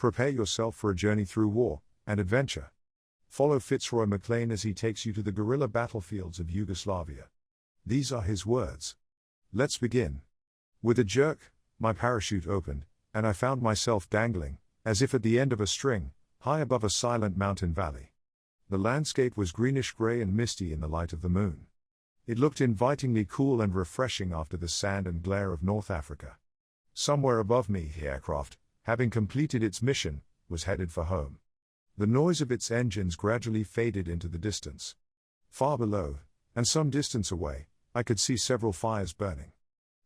Prepare yourself for a journey through war and adventure. Follow Fitzroy Maclean as he takes you to the guerrilla battlefields of Yugoslavia. These are his words. Let's begin. With a jerk, my parachute opened, and I found myself dangling, as if at the end of a string, high above a silent mountain valley. The landscape was greenish-gray and misty in the light of the moon. It looked invitingly cool and refreshing after the sand and glare of North Africa. Somewhere above me, the aircraft, having completed its mission, was headed for home. The noise of its engines gradually faded into the distance. Far below, and some distance away, I could see several fires burning.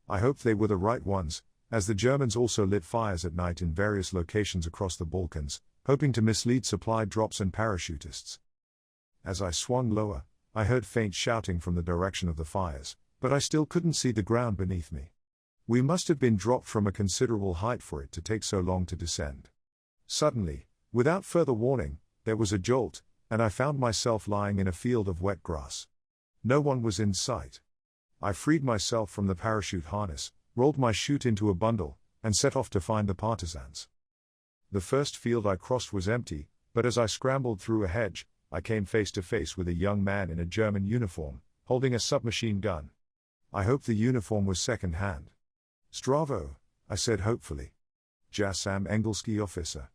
I hoped they were the right ones, as the Germans also lit fires at night in various locations across the Balkans, hoping to mislead supply drops and parachutists. As I swung lower, I heard faint shouting from the direction of the fires, but I still couldn't see the ground beneath me. We must have been dropped from a considerable height for it to take so long to descend. Suddenly, without further warning, there was a jolt, and I found myself lying in a field of wet grass. No one was in sight. I freed myself from the parachute harness, rolled my chute into a bundle, and set off to find the partisans. The first field I crossed was empty, but as I scrambled through a hedge, I came face to face with a young man in a German uniform, holding a submachine gun. I hoped the uniform was second-hand. "Zdravo," I said hopefully. "Ja sam engelski officer."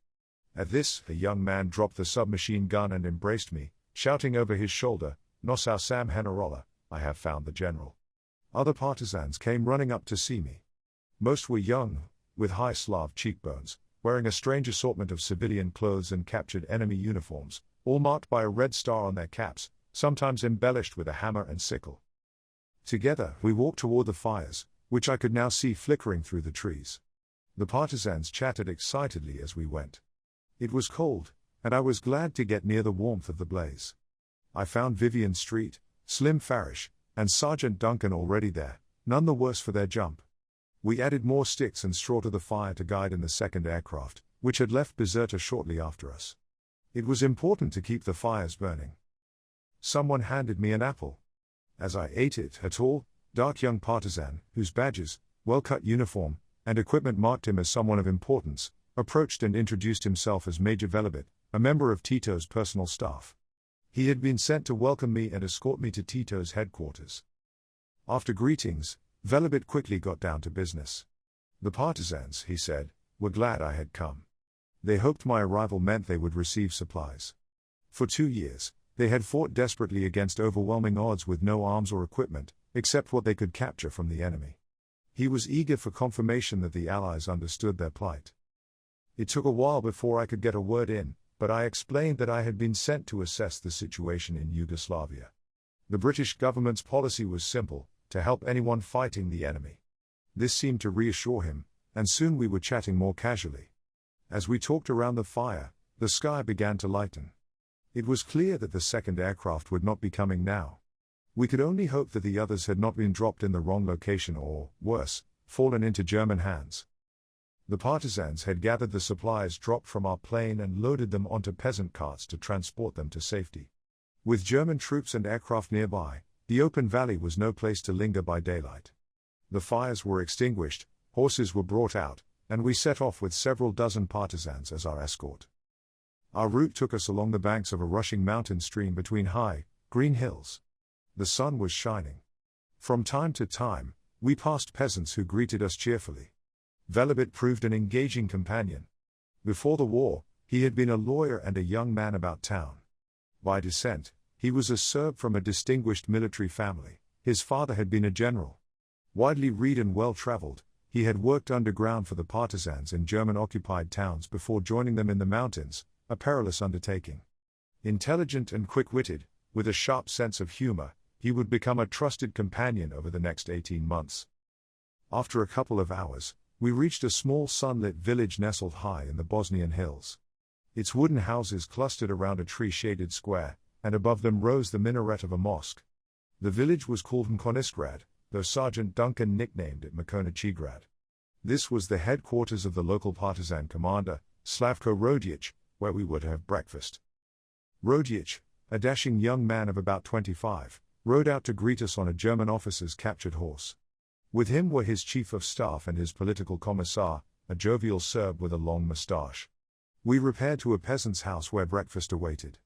At this, the young man dropped the submachine gun and embraced me, shouting over his shoulder, "Nosau sam generala, I have found the general." Other partisans came running up to see me. Most were young, with high Slav cheekbones, wearing a strange assortment of civilian clothes and captured enemy uniforms, all marked by a red star on their caps, sometimes embellished with a hammer and sickle. Together, we walked toward the fires, which I could now see flickering through the trees. The partisans chatted excitedly as we went. It was cold, and I was glad to get near the warmth of the blaze. I found Vivian Street, Slim Farish, and Sergeant Duncan already there, none the worse for their jump. We added more sticks and straw to the fire to guide in the second aircraft, which had left Bizerta shortly after us. It was important to keep the fires burning. Someone handed me an apple. As I ate it, a tall, dark young partisan, whose badges, well-cut uniform, and equipment marked him as someone of importance, approached and introduced himself as Major Velebit, a member of Tito's personal staff. He had been sent to welcome me and escort me to Tito's headquarters. After greetings, Velebit quickly got down to business. The partisans, he said, were glad I had come. They hoped my arrival meant they would receive supplies. For 2 years, they had fought desperately against overwhelming odds with no arms or equipment, except what they could capture from the enemy. He was eager for confirmation that the Allies understood their plight. It took a while before I could get a word in, but I explained that I had been sent to assess the situation in Yugoslavia. The British government's policy was simple, to help anyone fighting the enemy. This seemed to reassure him, and soon we were chatting more casually. As we talked around the fire, the sky began to lighten. It was clear that the second aircraft would not be coming now. We could only hope that the others had not been dropped in the wrong location or, worse, fallen into German hands. The partisans had gathered the supplies dropped from our plane and loaded them onto peasant carts to transport them to safety. With German troops and aircraft nearby, the open valley was no place to linger by daylight. The fires were extinguished, horses were brought out, and we set off with several dozen partisans as our escort. Our route took us along the banks of a rushing mountain stream between high, green hills. The sun was shining. From time to time, we passed peasants who greeted us cheerfully. Velebit proved an engaging companion. Before the war, he had been a lawyer and a young man about town. By descent, he was a Serb from a distinguished military family. His father had been a general. Widely read and well-traveled, he had worked underground for the partisans in German-occupied towns before joining them in the mountains, a perilous undertaking. Intelligent and quick-witted, with a sharp sense of humor, he would become a trusted companion over the next 18 months. After a couple of hours, we reached a small sunlit village nestled high in the Bosnian hills. Its wooden houses clustered around a tree-shaded square, and above them rose the minaret of a mosque. The village was called Mkonisgrad, though Sergeant Duncan nicknamed it Mkonichigrad. This was the headquarters of the local partisan commander, Slavko Rodic, where we were to have breakfast. Rodic, a dashing young man of about 25, rode out to greet us on a German officer's captured horse. With him were his chief of staff and his political commissar, a jovial Serb with a long moustache. We repaired to a peasant's house where breakfast awaited.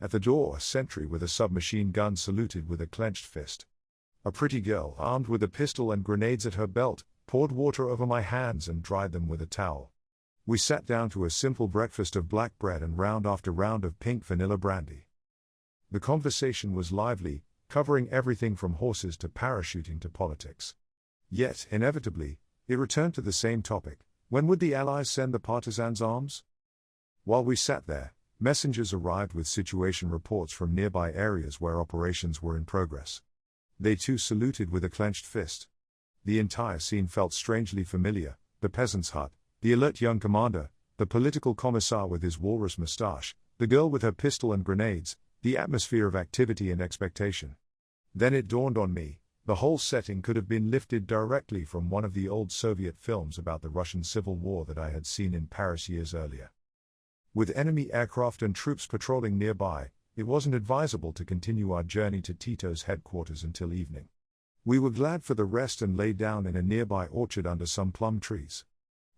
At the door, a sentry with a submachine gun saluted with a clenched fist. A pretty girl, armed with a pistol and grenades at her belt, poured water over my hands and dried them with a towel. We sat down to a simple breakfast of black bread and round after round of pink vanilla brandy. The conversation was lively, covering everything from horses to parachuting to politics. Yet, inevitably, it returned to the same topic: when would the Allies send the partisans arms? While we sat there, messengers arrived with situation reports from nearby areas where operations were in progress. They too saluted with a clenched fist. The entire scene felt strangely familiar: the peasant's hut, the alert young commander, the political commissar with his walrus moustache, the girl with her pistol and grenades, the atmosphere of activity and expectation. Then it dawned on me, the whole setting could have been lifted directly from one of the old Soviet films about the Russian Civil War that I had seen in Paris years earlier. With enemy aircraft and troops patrolling nearby, it wasn't advisable to continue our journey to Tito's headquarters until evening. We were glad for the rest and lay down in a nearby orchard under some plum trees.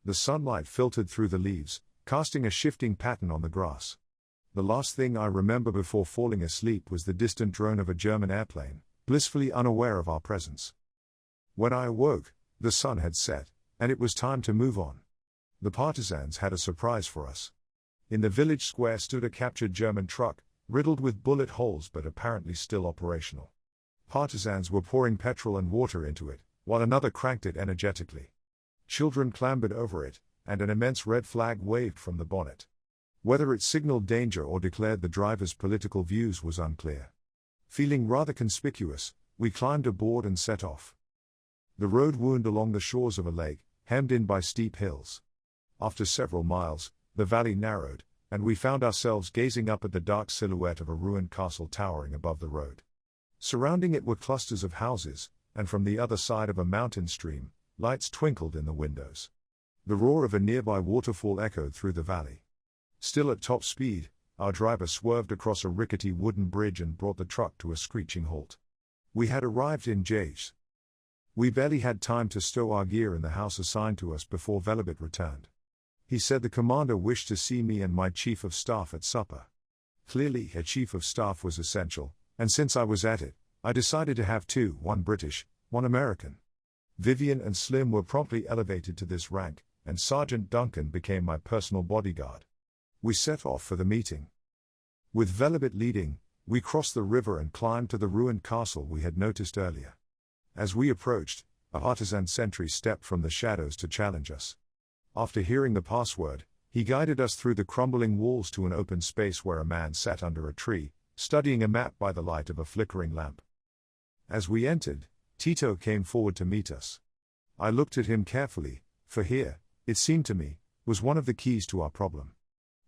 The sunlight filtered through the leaves, casting a shifting pattern on the grass. The last thing I remember before falling asleep was the distant drone of a German airplane, blissfully unaware of our presence. When I awoke, the sun had set, and it was time to move on. The partisans had a surprise for us. In the village square stood a captured German truck, riddled with bullet holes but apparently still operational. Partisans were pouring petrol and water into it, while another cranked it energetically. Children clambered over it, and an immense red flag waved from the bonnet. Whether it signaled danger or declared the driver's political views was unclear. Feeling rather conspicuous, we climbed aboard and set off. The road wound along the shores of a lake, hemmed in by steep hills. After several miles, the valley narrowed, and we found ourselves gazing up at the dark silhouette of a ruined castle towering above the road. Surrounding it were clusters of houses, and from the other side of a mountain stream, lights twinkled in the windows. The roar of a nearby waterfall echoed through the valley. Still at top speed, our driver swerved across a rickety wooden bridge and brought the truck to a screeching halt. We had arrived in Jages. We barely had time to stow our gear in the house assigned to us before Velibit returned. He said the commander wished to see me and my chief of staff at supper. Clearly, a chief of staff was essential, and since I was at it, I decided to have two, one British, one American. Vivian and Slim were promptly elevated to this rank, and Sergeant Duncan became my personal bodyguard. We set off for the meeting. With Velibit leading, we crossed the river and climbed to the ruined castle we had noticed earlier. As we approached, a partisan sentry stepped from the shadows to challenge us. After hearing the password, he guided us through the crumbling walls to an open space where a man sat under a tree, studying a map by the light of a flickering lamp. As we entered, Tito came forward to meet us. I looked at him carefully, for here, it seemed to me, was one of the keys to our problem.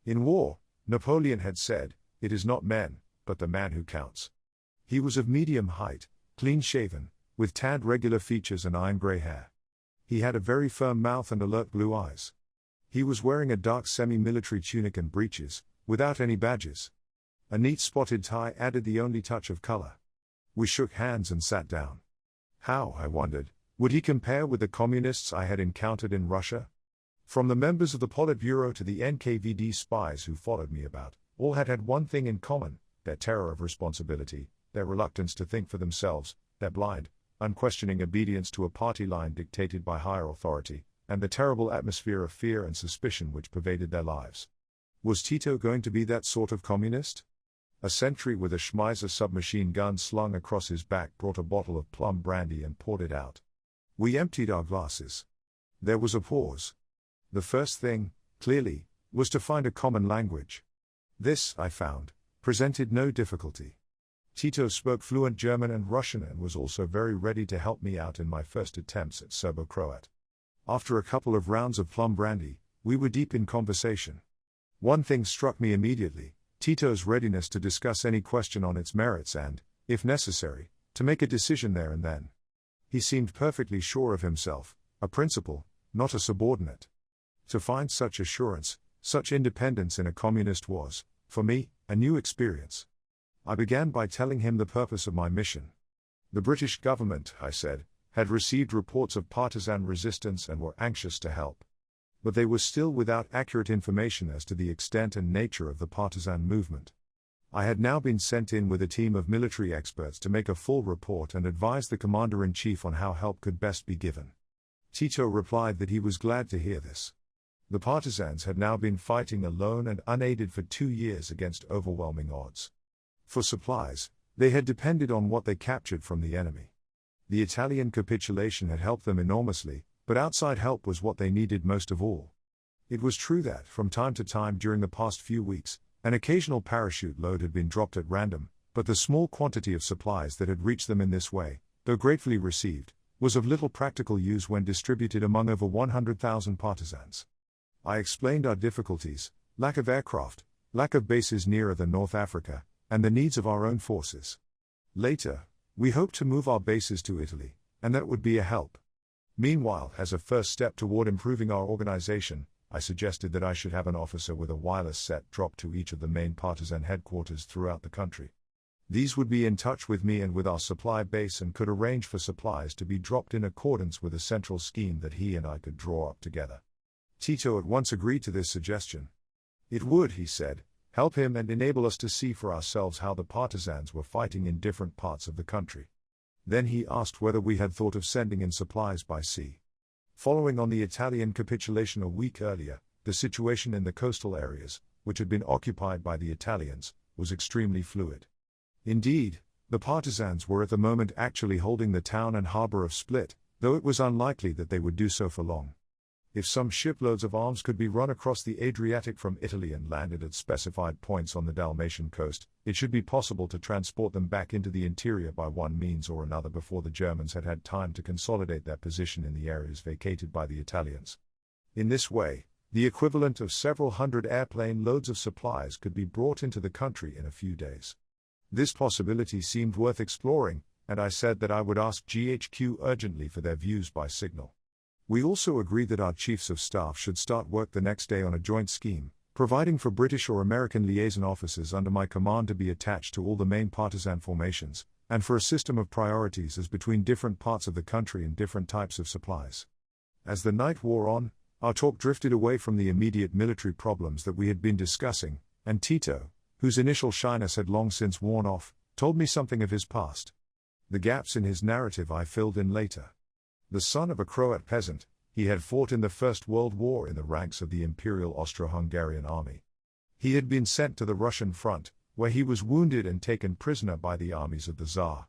In war, Napoleon had said, "It is not men, but the man who counts." He was of medium height, clean-shaven, with tanned regular features and iron-gray hair. He had a very firm mouth and alert blue eyes. He was wearing a dark semi-military tunic and breeches, without any badges. A neat spotted tie added the only touch of color. We shook hands and sat down. How, I wondered, would he compare with the communists I had encountered in Russia? From the members of the Politburo to the NKVD spies who followed me about, all had one thing in common: their terror of responsibility, their reluctance to think for themselves, their blind, unquestioning obedience to a party line dictated by higher authority, and the terrible atmosphere of fear and suspicion which pervaded their lives. Was Tito going to be that sort of communist? A sentry with a Schmeisser submachine gun slung across his back brought a bottle of plum brandy and poured it out. We emptied our glasses. There was a pause. The first thing, clearly, was to find a common language. This, I found, presented no difficulty. Tito spoke fluent German and Russian and was also very ready to help me out in my first attempts at Serbo-Croat. After a couple of rounds of plum brandy, we were deep in conversation. One thing struck me immediately: Tito's readiness to discuss any question on its merits and, if necessary, to make a decision there and then. He seemed perfectly sure of himself, a principal, not a subordinate. To find such assurance, such independence in a communist was, for me, a new experience. I began by telling him the purpose of my mission. The British government, I said, had received reports of partisan resistance and were anxious to help. but they were still without accurate information as to the extent and nature of the partisan movement. I had now been sent in with a team of military experts to make a full report and advise the commander-in-chief on how help could best be given. Tito replied that he was glad to hear this. The partisans had now been fighting alone and unaided for 2 years against overwhelming odds. For supplies, they had depended on what they captured from the enemy. The Italian capitulation had helped them enormously, but outside help was what they needed most of all. It was true that, from time to time during the past few weeks, an occasional parachute load had been dropped at random, but the small quantity of supplies that had reached them in this way, though gratefully received, was of little practical use when distributed among over 100,000 partisans. I explained our difficulties: lack of aircraft, lack of bases nearer than North Africa, and the needs of our own forces. Later, we hoped to move our bases to Italy, and that would be a help. Meanwhile, as a first step toward improving our organization, I suggested that I should have an officer with a wireless set dropped to each of the main partisan headquarters throughout the country. These would be in touch with me and with our supply base and could arrange for supplies to be dropped in accordance with a central scheme that he and I could draw up together. Tito at once agreed to this suggestion. It would, he said, help him and enable us to see for ourselves how the partisans were fighting in different parts of the country. Then he asked whether we had thought of sending in supplies by sea. Following on the Italian capitulation a week earlier, the situation in the coastal areas, which had been occupied by the Italians, was extremely fluid. Indeed, the partisans were at the moment actually holding the town and harbour of Split, though it was unlikely that they would do so for long. If some shiploads of arms could be run across the Adriatic from Italy and landed at specified points on the Dalmatian coast, it should be possible to transport them back into the interior by one means or another before the Germans had had time to consolidate their position in the areas vacated by the Italians. In this way, the equivalent of several hundred airplane loads of supplies could be brought into the country in a few days. This possibility seemed worth exploring, and I said that I would ask GHQ urgently for their views by signal. We also agreed that our chiefs of staff should start work the next day on a joint scheme, providing for British or American liaison officers under my command to be attached to all the main partisan formations, and for a system of priorities as between different parts of the country and different types of supplies. As the night wore on, our talk drifted away from the immediate military problems that we had been discussing, and Tito, whose initial shyness had long since worn off, told me something of his past. The gaps in his narrative I filled in later. The son of a Croat peasant, he had fought in the First World War in the ranks of the Imperial Austro-Hungarian army. He had been sent to the Russian front, where he was wounded and taken prisoner by the armies of the Tsar.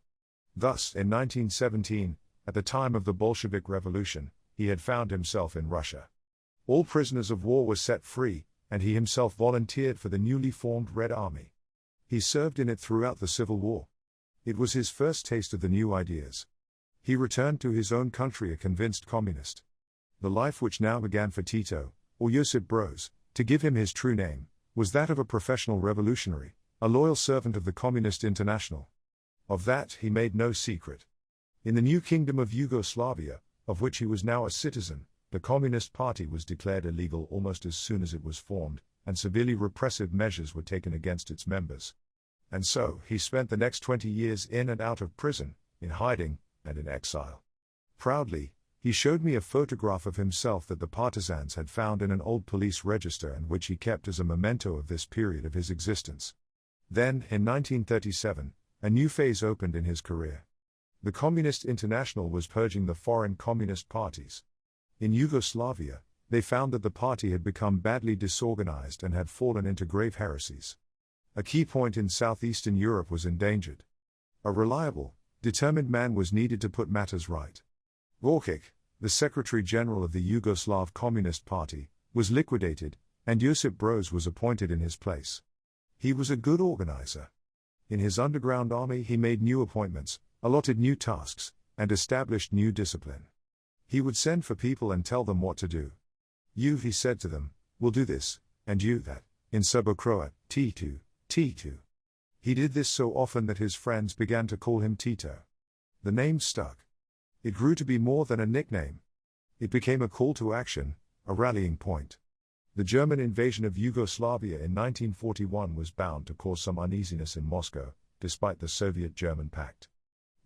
Thus, in 1917, at the time of the Bolshevik Revolution, he had found himself in Russia. All prisoners of war were set free, and he himself volunteered for the newly formed Red Army. He served in it throughout the Civil War. It was his first taste of the new ideas. He returned to his own country a convinced communist. The life which now began for Tito, or Josip Broz, to give him his true name, was that of a professional revolutionary, a loyal servant of the Communist International. Of that he made no secret. In the new kingdom of Yugoslavia, of which he was now a citizen, the Communist Party was declared illegal almost as soon as it was formed, and severely repressive measures were taken against its members. And so, he spent the next 20 years in and out of prison, in hiding, and in exile. Proudly, he showed me a photograph of himself that the partisans had found in an old police register and which he kept as a memento of this period of his existence. Then, in 1937, a new phase opened in his career. The Communist International was purging the foreign communist parties. In Yugoslavia, they found that the party had become badly disorganized and had fallen into grave heresies. A key point in southeastern Europe was endangered. A reliable, determined man was needed to put matters right. Gorkic, the Secretary-General of the Yugoslav Communist Party, was liquidated, and Josip Broz was appointed in his place. He was a good organizer. In his underground army he made new appointments, allotted new tasks, and established new discipline. He would send for people and tell them what to do. You, he said to them, will do this, and you that, in Serbo-Croat, Tito, Tito. He did this so often that his friends began to call him Tito. The name stuck. It grew to be more than a nickname. It became a call to action, a rallying point. The German invasion of Yugoslavia in 1941 was bound to cause some uneasiness in Moscow, despite the Soviet-German pact.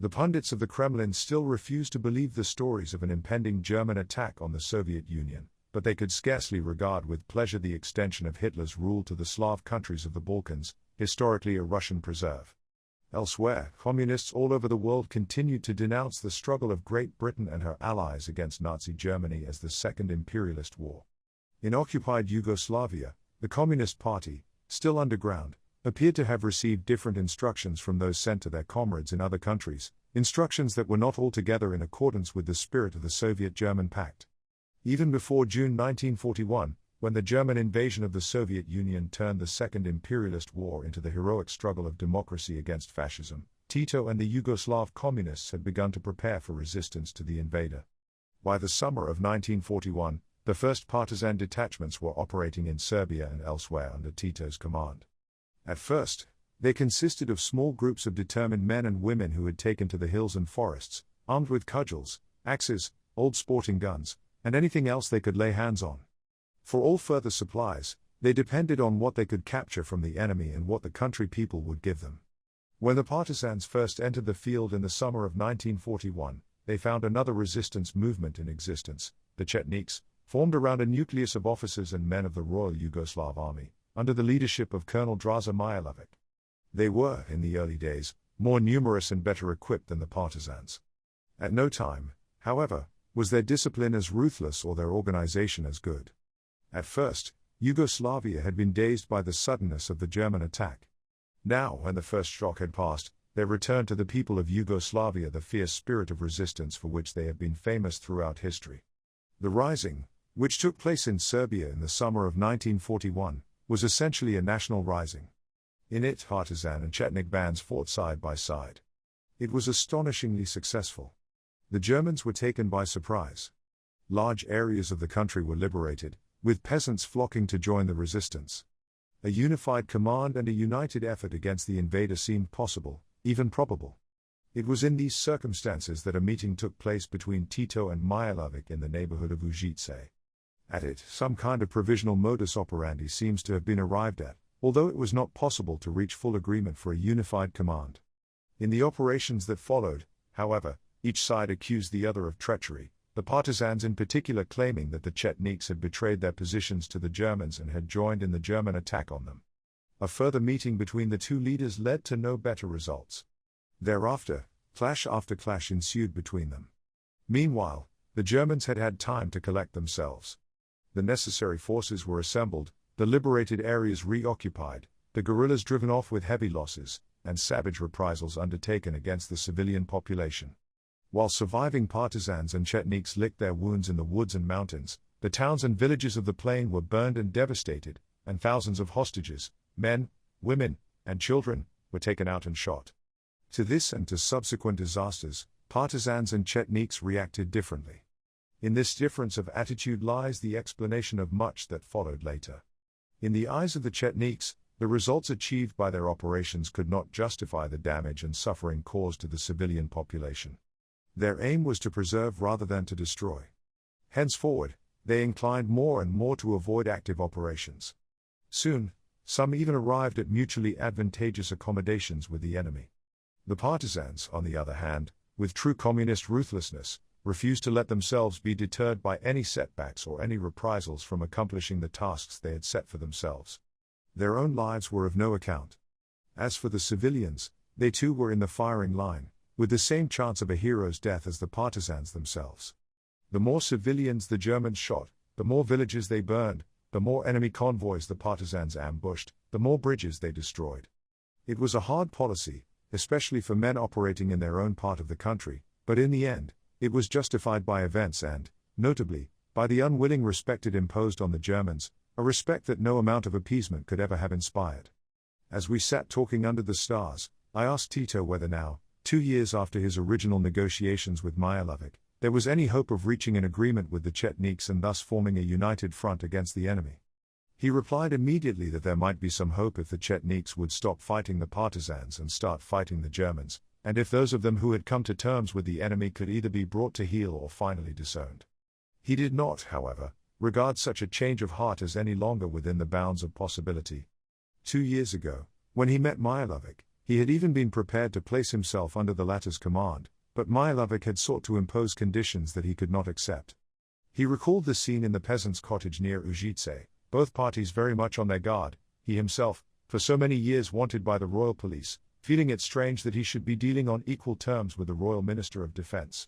The pundits of the Kremlin still refused to believe the stories of an impending German attack on the Soviet Union, but they could scarcely regard with pleasure the extension of Hitler's rule to the Slav countries of the Balkans, historically a Russian preserve. Elsewhere, communists all over the world continued to denounce the struggle of Great Britain and her allies against Nazi Germany as the Second Imperialist War. In occupied Yugoslavia, the Communist Party, still underground, appeared to have received different instructions from those sent to their comrades in other countries, instructions that were not altogether in accordance with the spirit of the Soviet-German Pact. Even before June 1941, when the German invasion of the Soviet Union turned the Second Imperialist War into the heroic struggle of democracy against fascism, Tito and the Yugoslav communists had begun to prepare for resistance to the invader. By the summer of 1941, the first partisan detachments were operating in Serbia and elsewhere under Tito's command. At first, they consisted of small groups of determined men and women who had taken to the hills and forests, armed with cudgels, axes, old sporting guns, and anything else they could lay hands on. For all further supplies, they depended on what they could capture from the enemy and what the country people would give them. When the partisans first entered the field in the summer of 1941, they found another resistance movement in existence, the Chetniks, formed around a nucleus of officers and men of the Royal Yugoslav Army, under the leadership of Colonel Draza Milojevic. They were, in the early days, more numerous and better equipped than the partisans. At no time, however, was their discipline as ruthless or their organization as good. At first, Yugoslavia had been dazed by the suddenness of the German attack. Now, when the first shock had passed, there returned to the people of Yugoslavia the fierce spirit of resistance for which they have been famous throughout history. The rising, which took place in Serbia in the summer of 1941, was essentially a national rising. In it, partisan and Chetnik bands fought side by side. It was astonishingly successful. The Germans were taken by surprise. Large areas of the country were liberated, with peasants flocking to join the resistance. A unified command and a united effort against the invader seemed possible, even probable. It was in these circumstances that a meeting took place between Tito and Milojevic in the neighborhood of Užice. At it, some kind of provisional modus operandi seems to have been arrived at, although it was not possible to reach full agreement for a unified command. In the operations that followed, however, each side accused the other of treachery, the partisans in particular claiming that the Chetniks had betrayed their positions to the Germans and had joined in the German attack on them. A further meeting between the two leaders led to no better results. Thereafter, clash after clash ensued between them. Meanwhile, the Germans had had time to collect themselves. The necessary forces were assembled, the liberated areas reoccupied, the guerrillas driven off with heavy losses, and savage reprisals undertaken against the civilian population. While surviving partisans and Chetniks licked their wounds in the woods and mountains, the towns and villages of the plain were burned and devastated, and thousands of hostages, men, women, and children, were taken out and shot. To this and to subsequent disasters, partisans and Chetniks reacted differently. In this difference of attitude lies the explanation of much that followed later. In the eyes of the Chetniks, the results achieved by their operations could not justify the damage and suffering caused to the civilian population. Their aim was to preserve rather than to destroy. Henceforward, they inclined more and more to avoid active operations. Soon, some even arrived at mutually advantageous accommodations with the enemy. The partisans, on the other hand, with true communist ruthlessness, refused to let themselves be deterred by any setbacks or any reprisals from accomplishing the tasks they had set for themselves. Their own lives were of no account. As for the civilians, they too were in the firing line, with the same chance of a hero's death as the partisans themselves. The more civilians the Germans shot, the more villages they burned, the more enemy convoys the partisans ambushed, the more bridges they destroyed. It was a hard policy, especially for men operating in their own part of the country, but in the end, it was justified by events and, notably, by the unwilling respect it imposed on the Germans, a respect that no amount of appeasement could ever have inspired. As we sat talking under the stars, I asked Tito whether now, 2 years after his original negotiations with Milojevic, there was any hope of reaching an agreement with the Chetniks and thus forming a united front against the enemy. He replied immediately that there might be some hope if the Chetniks would stop fighting the partisans and start fighting the Germans, and if those of them who had come to terms with the enemy could either be brought to heel or finally disowned. He did not, however, regard such a change of heart as any longer within the bounds of possibility. 2 years ago, when he met Milojevic, he had even been prepared to place himself under the latter's command, but Milojevic had sought to impose conditions that he could not accept. He recalled the scene in the peasant's cottage near Ujice, both parties very much on their guard, he himself, for so many years wanted by the royal police, feeling it strange that he should be dealing on equal terms with the royal minister of defense.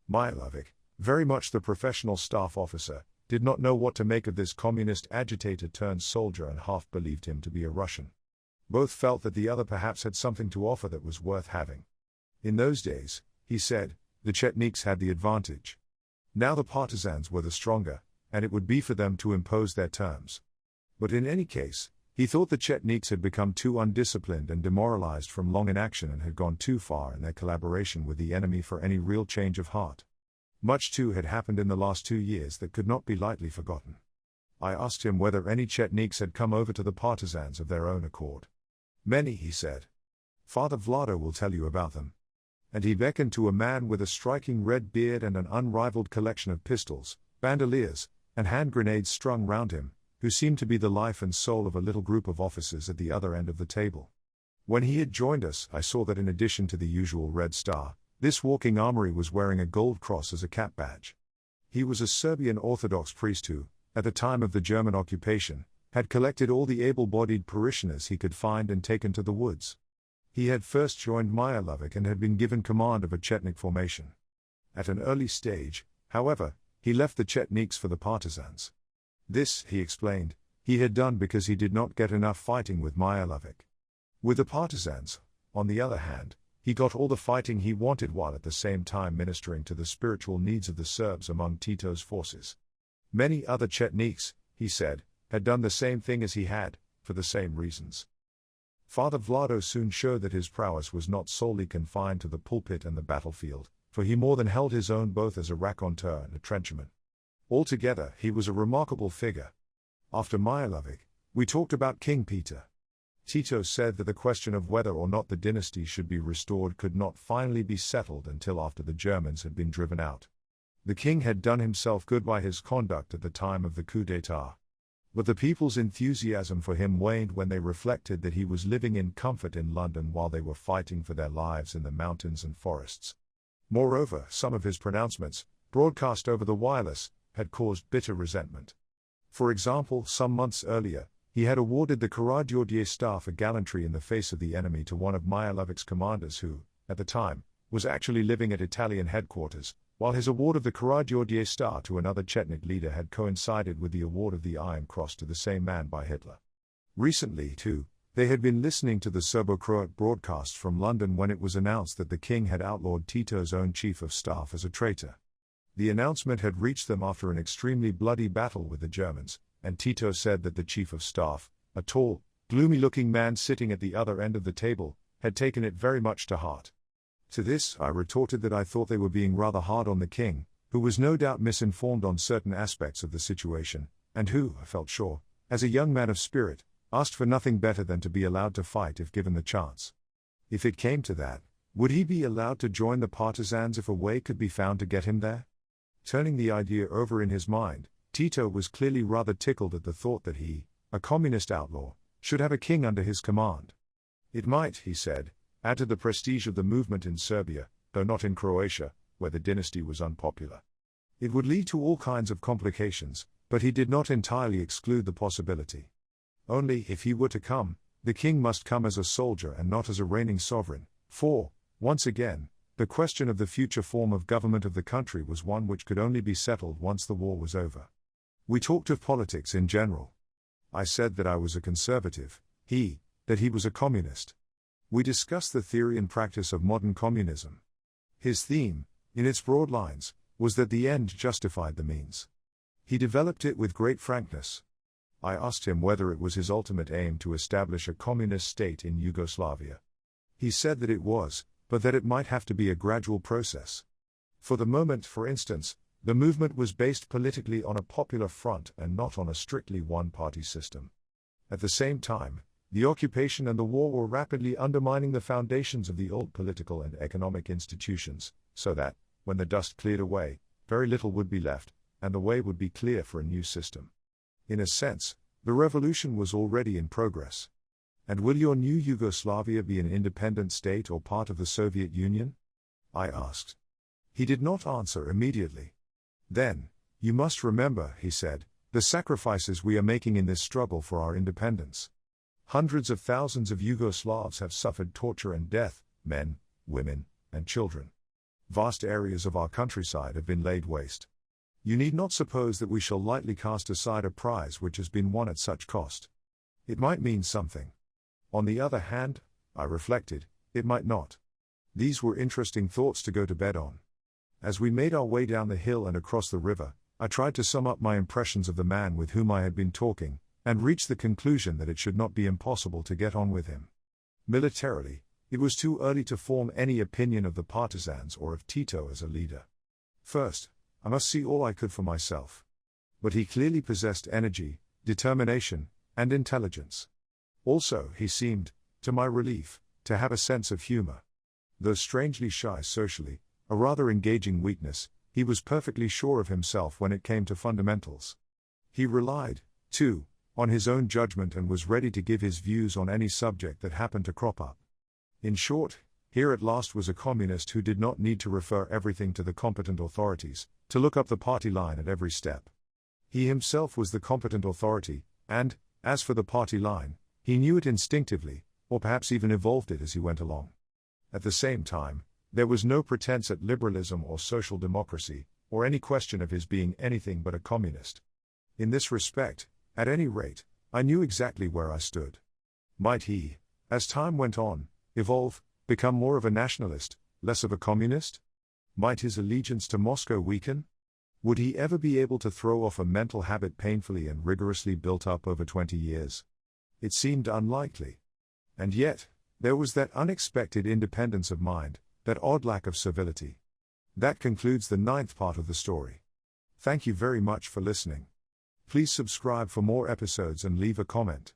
Mihailovic, very much the professional staff officer, did not know what to make of this communist agitator turned soldier and half believed him to be a Russian. Both felt that the other perhaps had something to offer that was worth having. In those days, he said, the Chetniks had the advantage. Now the partisans were the stronger, and it would be for them to impose their terms. But in any case, he thought the Chetniks had become too undisciplined and demoralized from long inaction and had gone too far in their collaboration with the enemy for any real change of heart. Much too had happened in the last 2 years that could not be lightly forgotten. I asked him whether any Chetniks had come over to the partisans of their own accord. Many, he said. Father Vlado will tell you about them. And he beckoned to a man with a striking red beard and an unrivaled collection of pistols, bandoliers, and hand grenades strung round him, who seemed to be the life and soul of a little group of officers at the other end of the table. When he had joined us, I saw that in addition to the usual red star, this walking armory was wearing a gold cross as a cap badge. He was a Serbian Orthodox priest who, at the time of the German occupation, had collected all the able-bodied parishioners he could find and taken to the woods. He had first joined Mihailovic and had been given command of a Chetnik formation. At an early stage, however, he left the Chetniks for the partisans. This, he explained, he had done because he did not get enough fighting with Mihailovic. With the partisans, on the other hand, he got all the fighting he wanted while at the same time ministering to the spiritual needs of the Serbs among Tito's forces. Many other Chetniks, he said, had done the same thing as he had, for the same reasons. Father Vlado soon showed that his prowess was not solely confined to the pulpit and the battlefield, for he more than held his own both as a raconteur and a trencherman. Altogether, he was a remarkable figure. After Mihailovic, we talked about King Peter. Tito said that the question of whether or not the dynasty should be restored could not finally be settled until after the Germans had been driven out. The king had done himself good by his conduct at the time of the coup d'état. But the people's enthusiasm for him waned when they reflected that he was living in comfort in London while they were fighting for their lives in the mountains and forests. Moreover, some of his pronouncements, broadcast over the wireless, had caused bitter resentment. For example, some months earlier, he had awarded the Karadziordier Star for gallantry in the face of the enemy to one of Mihailovic's commanders who, at the time, was actually living at Italian headquarters, while his award of the Karadziordier Star to another Chetnik leader had coincided with the award of the Iron Cross to the same man by Hitler. Recently, too, they had been listening to the Serbo-Croat broadcast from London when it was announced that the king had outlawed Tito's own chief of staff as a traitor. The announcement had reached them after an extremely bloody battle with the Germans, and Tito said that the chief of staff, a tall, gloomy-looking man sitting at the other end of the table, had taken it very much to heart. To this, I retorted that I thought they were being rather hard on the king, who was no doubt misinformed on certain aspects of the situation, and who, I felt sure, as a young man of spirit, asked for nothing better than to be allowed to fight if given the chance. If it came to that, would he be allowed to join the partisans if a way could be found to get him there? Turning the idea over in his mind, Tito was clearly rather tickled at the thought that he, a communist outlaw, should have a king under his command. It might, he said, add to the prestige of the movement in Serbia, though not in Croatia, where the dynasty was unpopular. It would lead to all kinds of complications, but he did not entirely exclude the possibility. Only, if he were to come, the king must come as a soldier and not as a reigning sovereign, for, once again, the question of the future form of government of the country was one which could only be settled once the war was over. We talked of politics in general. I said that I was a conservative, that he was a communist. We discussed the theory and practice of modern communism. His theme, in its broad lines, was that the end justified the means. He developed it with great frankness. I asked him whether it was his ultimate aim to establish a communist state in Yugoslavia. He said that it was, but that it might have to be a gradual process. For the moment, for instance, the movement was based politically on a popular front and not on a strictly one-party system. At the same time, the occupation and the war were rapidly undermining the foundations of the old political and economic institutions, so that, when the dust cleared away, very little would be left, and the way would be clear for a new system. In a sense, the revolution was already in progress. And will your new Yugoslavia be an independent state or part of the Soviet Union? I asked. He did not answer immediately. Then, You must remember, he said, the sacrifices we are making in this struggle for our independence. Hundreds of thousands of Yugoslavs have suffered torture and death, men, women, and children. Vast areas of our countryside have been laid waste. You need not suppose that we shall lightly cast aside a prize which has been won at such cost. It might mean something. On the other hand, I reflected, it might not. These were interesting thoughts to go to bed on. As we made our way down the hill and across the river, I tried to sum up my impressions of the man with whom I had been talking, and reached the conclusion that it should not be impossible to get on with him. Militarily, it was too early to form any opinion of the partisans or of Tito as a leader. First, I must see all I could for myself. But he clearly possessed energy, determination, and intelligence. Also, he seemed, to my relief, to have a sense of humor. Though strangely shy socially, a rather engaging weakness, he was perfectly sure of himself when it came to fundamentals. He relied, too, on his own judgment and was ready to give his views on any subject that happened to crop up. In short, here at last was a communist who did not need to refer everything to the competent authorities, to look up the party line at every step. He himself was the competent authority, and, as for the party line, he knew it instinctively, or perhaps even evolved it as he went along. At the same time, there was no pretense at liberalism or social democracy, or any question of his being anything but a communist. In this respect, at any rate, I knew exactly where I stood. Might he, as time went on, evolve, become more of a nationalist, less of a communist? Might his allegiance to Moscow weaken? Would he ever be able to throw off a mental habit painfully and rigorously built up over 20 years? It seemed unlikely. And yet, there was that unexpected independence of mind, that odd lack of servility. That concludes the 9th part of the story. Thank you very much for listening. Please subscribe for more episodes and leave a comment.